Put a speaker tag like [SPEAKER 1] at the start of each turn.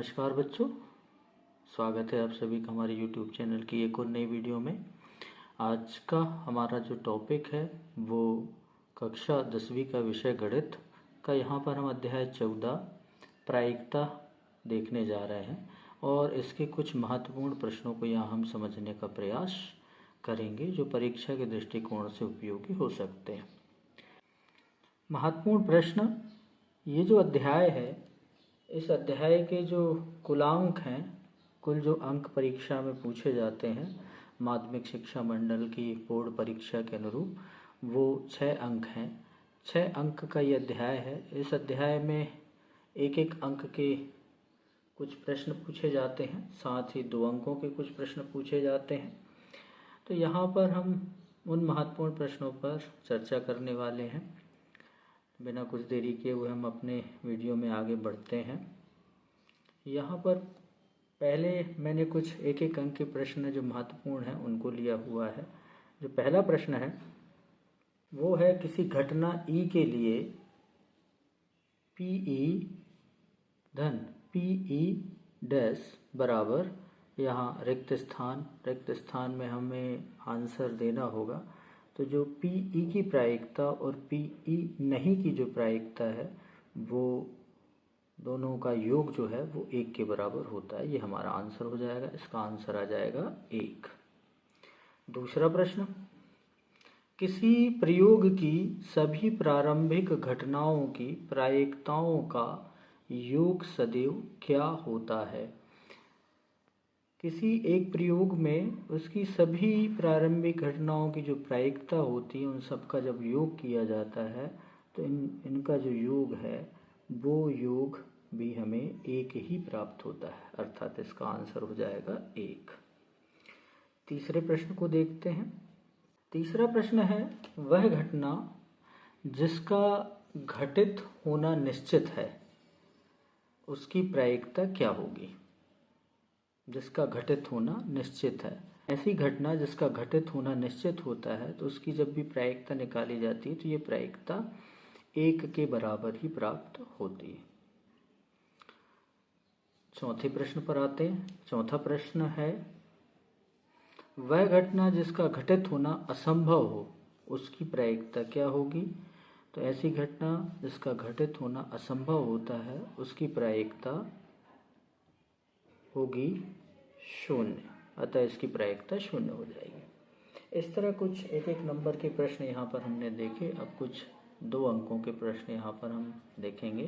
[SPEAKER 1] नमस्कार बच्चों, स्वागत है आप सभी का हमारे YouTube चैनल की एक और नई वीडियो में। आज का हमारा जो टॉपिक है वो कक्षा 10वीं का विषय गणित का। यहाँ पर हम अध्याय 14 प्रायिकता देखने जा रहे हैं और इसके कुछ महत्वपूर्ण प्रश्नों को यहाँ हम समझने का प्रयास करेंगे जो परीक्षा के दृष्टिकोण से उपयोगी हो सकते हैं। महत्वपूर्ण प्रश्न, ये जो अध्याय है इस अध्याय के जो कुलांक हैं, कुल जो अंक परीक्षा में पूछे जाते हैं माध्यमिक शिक्षा मंडल की बोर्ड परीक्षा के अनुरूप, वो 6 अंक हैं। 6 अंक का ये अध्याय है। इस अध्याय में एक एक अंक के कुछ प्रश्न पूछे जाते हैं, साथ ही 2 अंकों के कुछ प्रश्न पूछे जाते हैं। तो यहाँ पर हम उन महत्वपूर्ण प्रश्नों पर चर्चा करने वाले हैं। बिना कुछ देरी किए हुए हम अपने वीडियो में आगे बढ़ते हैं। यहाँ पर पहले मैंने कुछ एक एक अंक के प्रश्न जो महत्वपूर्ण हैं उनको लिया हुआ है। जो पहला प्रश्न है वो है, किसी घटना ई के लिए PE धन PE डैश बराबर, यहाँ रिक्त स्थान में हमें आंसर देना होगा। तो जो PE की प्रायिकता और PE नहीं की जो प्रायिकता है वो दोनों का योग जो है वो 1 के बराबर होता है। ये हमारा आंसर हो जाएगा। इसका आंसर आ जाएगा 1। दूसरा प्रश्न, किसी प्रयोग की सभी प्रारंभिक घटनाओं की प्रायिकताओं का योग सदैव क्या होता है? किसी एक प्रयोग में उसकी सभी प्रारंभिक घटनाओं की जो प्रायिकता होती है उन सब का जब योग किया जाता है तो इनका जो योग है वो योग भी हमें 1 ही प्राप्त होता है, अर्थात इसका आंसर हो जाएगा 1। तीसरे प्रश्न को देखते हैं। तीसरा प्रश्न है, वह घटना जिसका घटित होना निश्चित है उसकी प्रायिकता क्या होगी? जिसका घटित होना निश्चित है, ऐसी घटना जिसका घटित होना निश्चित होता है तो उसकी जब भी प्रायिकता निकाली जाती है तो ये प्रायिकता 1 के बराबर ही प्राप्त होती है। चौथे प्रश्न पर आते हैं। चौथा प्रश्न है, वह घटना जिसका घटित होना असंभव हो उसकी प्रायिकता क्या होगी? तो ऐसी घटना जिसका घटित होना असंभव होता है उसकी प्रायिकता होगी 0, अतः इसकी प्रायिकता 0 हो जाएगी। इस तरह कुछ एक एक नंबर के प्रश्न यहाँ पर हमने देखे। अब कुछ 2 अंकों के प्रश्न यहाँ पर हम देखेंगे।